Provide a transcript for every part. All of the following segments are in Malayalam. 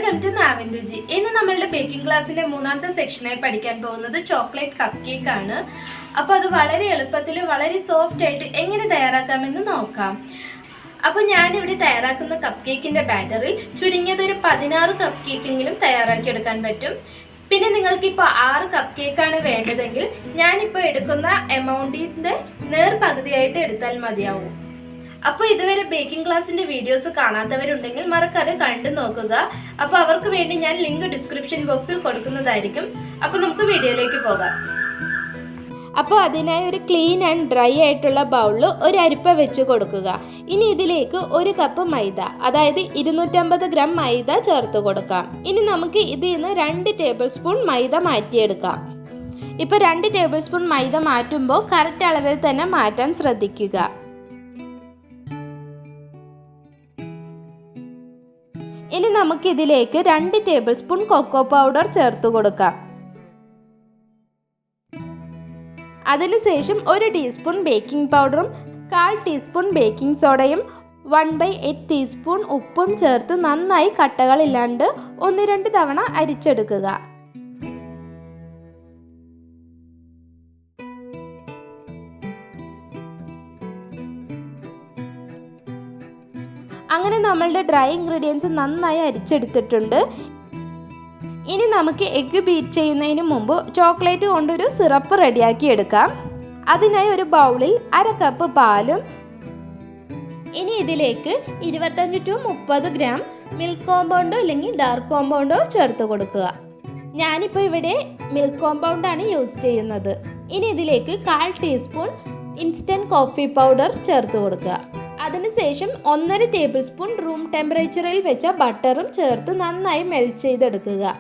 വെൽക്കം ടു നാവിൻ രുചി. ഇന്ന് നമ്മളുടെ ബേക്കിംഗ് ക്ലാസ്സിലെ മൂന്നാമത്തെ സെക്ഷനായി പഠിക്കാൻ പോകുന്നത് ചോക്ലേറ്റ് കപ്പ് കേക്ക് ആണ്. അപ്പോൾ അത് വളരെ എളുപ്പത്തിൽ വളരെ സോഫ്റ്റ് ആയിട്ട് എങ്ങനെ തയ്യാറാക്കാമെന്ന് നോക്കാം. അപ്പോൾ ഞാനിവിടെ തയ്യാറാക്കുന്ന കപ്പ് കേക്കിൻ്റെ ബാറ്ററിൽ ചുരുങ്ങിയത് ഒരു 16 കപ്പ് കേക്കെങ്കിലും തയ്യാറാക്കിയെടുക്കാൻ പറ്റും. പിന്നെ നിങ്ങൾക്കിപ്പോൾ 6 കപ്പ് കേക്കാണ് വേണ്ടതെങ്കിൽ ഞാനിപ്പോൾ എടുക്കുന്ന എമൗണ്ടിൻ്റെ നേർപകുതിയായിട്ട് എടുത്താൽ മതിയാവും. അപ്പോൾ ഇതുവരെ ബേക്കിംഗ് ക്ലാസ്സിൻ്റെ വീഡിയോസ് കാണാത്തവരുണ്ടെങ്കിൽ മറക്കാതെ കണ്ടു നോക്കുക. അപ്പോൾ അവർക്ക് വേണ്ടി ഞാൻ ലിങ്ക് ഡിസ്ക്രിപ്ഷൻ ബോക്സിൽ കൊടുക്കുന്നതായിരിക്കും. അപ്പോൾ നമുക്ക് വീഡിയോയിലേക്ക് പോകാം. അപ്പോൾ അതിനായി ഒരു ക്ലീൻ ആൻഡ് ഡ്രൈ ആയിട്ടുള്ള ബൗളിൽ ഒരു അരിപ്പ വെച്ച് കൊടുക്കുക. ഇനി ഇതിലേക്ക് 1 കപ്പ് മൈദ, അതായത് 250 ഗ്രാം മൈദ ചേർത്ത് കൊടുക്കാം. ഇനി നമുക്ക് ഇതിൽ നിന്ന് 2 ടേബിൾ സ്പൂൺ മൈദ മാറ്റിയെടുക്കാം. ഇപ്പോൾ 2 ടേബിൾ സ്പൂൺ മൈദ മാറ്റുമ്പോൾ കറക്റ്റ് അളവിൽ തന്നെ മാറ്റാൻ ശ്രദ്ധിക്കുക. ഇനി നമുക്കിതിലേക്ക് 2 ടേബിൾ സ്പൂൺ കൊക്കോ പൗഡർ ചേർത്ത് കൊടുക്കാം. അതിനുശേഷം 1 ടീസ്പൂൺ ബേക്കിംഗ് പൗഡറും 1/4 ടീസ്പൂൺ ബേക്കിംഗ് സോഡയും 1/8 ടീസ്പൂൺ ഉപ്പും ചേർത്ത് നന്നായി കട്ടകളില്ലാണ്ട് 1-2 തവണ അരിച്ചെടുക്കുക. അങ്ങനെ നമ്മളുടെ ഡ്രൈ ഇൻഗ്രീഡിയൻസ് നന്നായി അരിച്ചെടുത്തിട്ടുണ്ട്. ഇനി നമുക്ക് എഗ്ഗ് ബീറ്റ് ചെയ്യുന്നതിന് മുമ്പ് ചോക്ലേറ്റ് കൊണ്ടൊരു സിറപ്പ് റെഡിയാക്കി എടുക്കാം. അതിനായി ഒരു ബൗളിൽ 1/2 കപ്പ് പാലും ഇനി ഇതിലേക്ക് 25 to 30 ഗ്രാം മിൽക്ക് കോമ്പൗണ്ടോ അല്ലെങ്കിൽ ഡാർക്ക് കോമ്പൗണ്ടോ ചേർത്ത് കൊടുക്കുക. ഞാനിപ്പോൾ ഇവിടെ മിൽക്ക് കോമ്പൗണ്ടാണ് യൂസ് ചെയ്യുന്നത്. ഇനി ഇതിലേക്ക് 1/4 ടീസ്പൂൺ ഇൻസ്റ്റൻറ്റ് കോഫി പൗഡർ ചേർത്ത് കൊടുക്കുക. അതിനുശേഷം 1.5 ടേബിൾ സ്പൂൺ റൂം ടെമ്പറേച്ചറിൽ വെച്ച ബട്ടറും ചേർത്ത് നന്നായി മെൽറ്റ് ചെയ്തെടുക്കുക.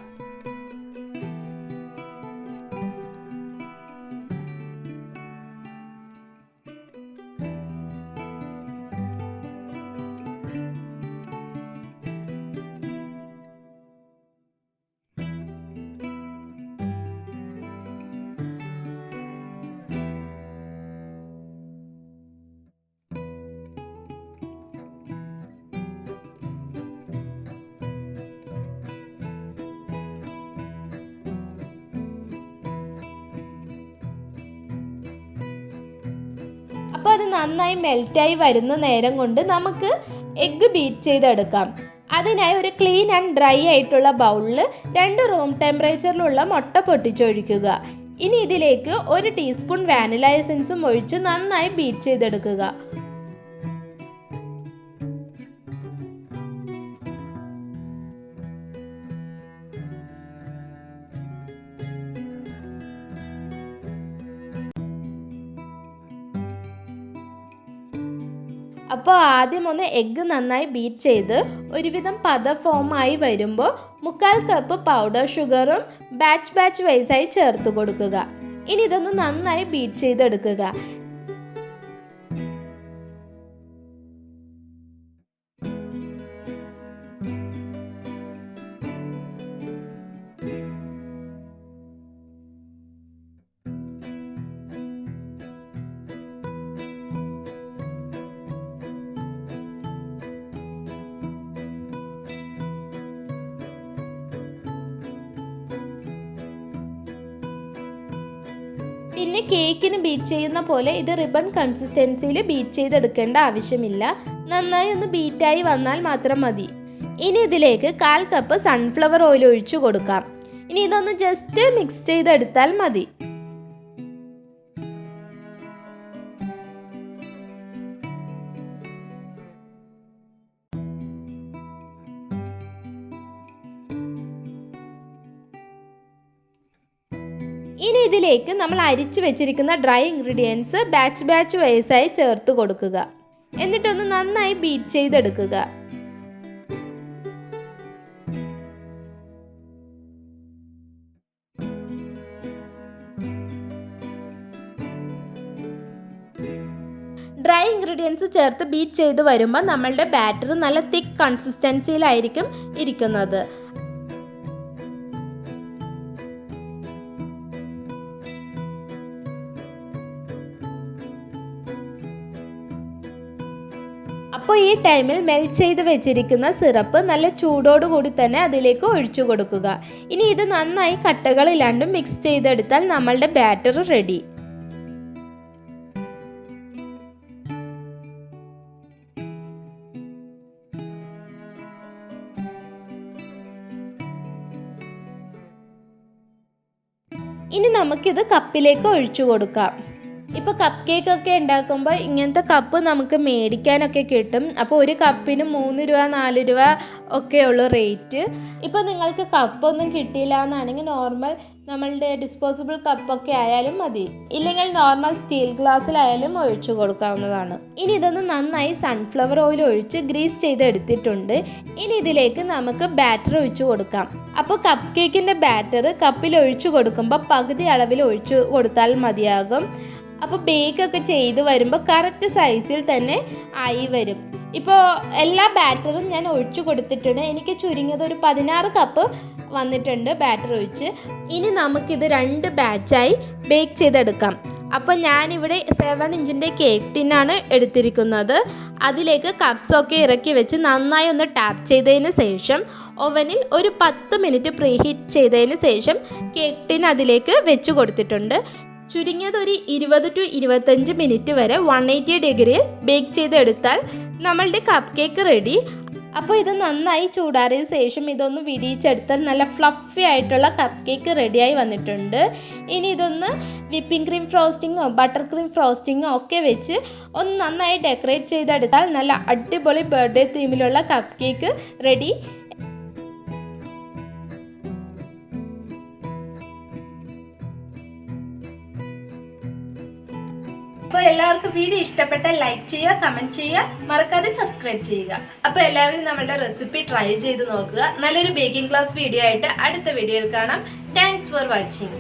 അപ്പോൾ അത് നന്നായി മെൽറ്റായി വരുന്ന നേരം കൊണ്ട് നമുക്ക് എഗ്ഗ് ബീറ്റ് ചെയ്തെടുക്കാം. അതിനായി ഒരു ക്ലീൻ ആൻഡ് ഡ്രൈ ആയിട്ടുള്ള ബൗളിൽ 2 റൂം ടെമ്പറേച്ചറിലുള്ള മുട്ട പൊട്ടിച്ചൊഴിക്കുക. ഇനി ഇതിലേക്ക് 1 ടീസ്പൂൺ വാനില എസൻസും ഒഴിച്ച് നന്നായി ബീറ്റ് ചെയ്തെടുക്കുക. അപ്പോൾ ആദ്യം ഒന്ന് എഗ്ഗ് നന്നായി ബീറ്റ് ചെയ്ത് ഒരുവിധം പത ഫോമായി വരുമ്പോൾ 1/4 കപ്പ് പൗഡർ ഷുഗറും ബാച്ച് വൈസായി ചേർത്ത് കൊടുക്കുക. ഇനി ഇതൊന്ന് നന്നായി ബീറ്റ് ചെയ്തെടുക്കുക. പിന്നെ കേക്കിന് ബീറ്റ് ചെയ്യുന്ന പോലെ ഇത് റിബൺ കൺസിസ്റ്റൻസിയിൽ ബീറ്റ് ചെയ്തെടുക്കേണ്ട ആവശ്യമില്ല. നന്നായി ഒന്ന് ബീറ്റായി വന്നാൽ മാത്രം മതി. ഇനി ഇതിലേക്ക് 1/4 കപ്പ് സൺഫ്ലവർ ഓയിൽ ഒഴിച്ചു കൊടുക്കാം. ഇനി ഇതൊന്ന് ജസ്റ്റ് മിക്സ് ചെയ്തെടുത്താൽ മതി. ഇനി ഇതിലേക്ക് നമ്മൾ അരിച്ചു വെച്ചിരിക്കുന്ന ഡ്രൈ ഇൻഗ്രീഡിയൻസ് ബാച്ച് വൈസായി ചേർത്ത് കൊടുക്കുക. എന്നിട്ടൊന്ന് നന്നായി ബീറ്റ് ചെയ്തെടുക്കുക. ഡ്രൈ ഇൻഗ്രീഡിയൻസ് ചേർത്ത് ബീറ്റ് ചെയ്ത് വരുമ്പോൾ നമ്മളുടെ ബാറ്റർ നല്ല തിക്ക് കൺസിസ്റ്റൻസിയിലായിരിക്കും ഇരിക്കുന്നത്. അപ്പോൾ ഈ ടൈമിൽ മെൽറ്റ് ചെയ്ത് വെച്ചിരിക്കുന്ന സിറപ്പ് നല്ല ചൂടോടുകൂടി തന്നെ അതിലേക്ക് ഒഴിച്ചു കൊടുക്കുക. ഇനി ഇത് നന്നായി കട്ടകളില്ലാണ്ട് മിക്സ് ചെയ്തെടുത്താൽ നമ്മളുടെ ബാറ്റർ റെഡി. ഇനി നമുക്കിത് കപ്പിലേക്ക് ഒഴിച്ചു കൊടുക്കാം. ഇപ്പോൾ കപ്പ് കേക്കൊക്കെ ഉണ്ടാക്കുമ്പോൾ ഇങ്ങനത്തെ കപ്പ് നമുക്ക് മേടിക്കാനൊക്കെ കിട്ടും. അപ്പോൾ ഒരു കപ്പിന് 3 രൂപ 4 രൂപ ഒക്കെ ഉള്ളൂ റേറ്റ്. ഇപ്പോൾ നിങ്ങൾക്ക് കപ്പൊന്നും കിട്ടിയില്ല എന്നാണെങ്കിൽ നോർമൽ നമ്മളുടെ ഡിസ്പോസിബിൾ കപ്പൊക്കെ ആയാലും മതി, ഇല്ലെങ്കിൽ നോർമൽ സ്റ്റീൽ ഗ്ലാസ്സിലായാലും ഒഴിച്ചു കൊടുക്കാവുന്നതാണ്. ഇനി ഇതൊന്ന് നന്നായി സൺഫ്ലവർ ഓയിൽ ഒഴിച്ച് ഗ്രീസ് ചെയ്തെടുത്തിട്ടുണ്ട്. ഇനി ഇതിലേക്ക് നമുക്ക് ബാറ്റർ ഒഴിച്ചു കൊടുക്കാം. അപ്പോൾ കപ്പ് കേക്കിൻ്റെ ബാറ്റർ കപ്പിൽ ഒഴിച്ചു കൊടുക്കുമ്പോൾ പകുതി അളവിൽ ഒഴിച്ചു കൊടുത്താൽ മതിയാകും. അപ്പോൾ ബേക്കൊക്കെ ചെയ്ത് വരുമ്പോൾ കറക്റ്റ് സൈസിൽ തന്നെ ആയി വരും. ഇപ്പോൾ എല്ലാ ബാറ്ററും ഞാൻ ഒഴിച്ചു കൊടുത്തിട്ടുണ്ട്. എനിക്ക് ചുരുങ്ങിയത് ഒരു 16 കപ്പ് വന്നിട്ടുണ്ട് ബാറ്റർ ഒഴിച്ച്. ഇനി നമുക്കിത് 2 ബാച്ചായി ബേക്ക് ചെയ്തെടുക്കാം. അപ്പോൾ ഞാനിവിടെ 7 ഇഞ്ചിൻ്റെ കേക്ക് ടിന്നാണ് എടുത്തിരിക്കുന്നത്. അതിലേക്ക് കപ്സൊക്കെ ഇറക്കി വെച്ച് നന്നായി ഒന്ന് ടാപ്പ് ചെയ്തതിന് ശേഷം ഓവനിൽ ഒരു 10 മിനിറ്റ് പ്രീഹീറ്റ് ചെയ്തതിന് ശേഷം കേക്ക് ടിൻ അതിലേക്ക് വെച്ച് കൊടുത്തിട്ടുണ്ട്. ചുരുങ്ങിയത് ഒരു 20 to 25 മിനിറ്റ് വരെ 180 ഡിഗ്രിയിൽ ബേക്ക് ചെയ്തെടുത്താൽ നമ്മളുടെ കപ്പ് കേക്ക് റെഡി. അപ്പോൾ ഇത് നന്നായി ചൂടാറിയ ശേഷം ഇതൊന്ന് വിടിയിച്ചെടുത്താൽ നല്ല ഫ്ലഫി ആയിട്ടുള്ള കപ്പ് കേക്ക് റെഡിയായി വന്നിട്ടുണ്ട്. ഇനി ഇതൊന്ന് വിപ്പിംഗ് ക്രീം ഫ്രോസ്റ്റിങ്ങോ ബട്ടർ ക്രീം ഫ്രോസ്റ്റിങ്ങോ ഒക്കെ വെച്ച് ഒന്ന് നന്നായി ഡെക്കറേറ്റ് ചെയ്തെടുത്താൽ നല്ല അടിപൊളി ബർത്ത്ഡേ തീമിലുള്ള കപ്പ് കേക്ക് റെഡി. അപ്പോൾ എല്ലാവർക്കും വീഡിയോ ഇഷ്ടപ്പെട്ടാൽ ലൈക്ക് ചെയ്യുക, കമൻറ്റ് ചെയ്യുക, മറക്കാതെ സബ്സ്ക്രൈബ് ചെയ്യുക. അപ്പോൾ എല്ലാവരും നമ്മുടെ റെസിപ്പി ട്രൈ ചെയ്ത് നോക്കുക. നല്ലൊരു ബേക്കിംഗ് ക്ലാസ് വീഡിയോ ആയിട്ട് അടുത്ത വീഡിയോയിൽ കാണാം. Thanks for watching.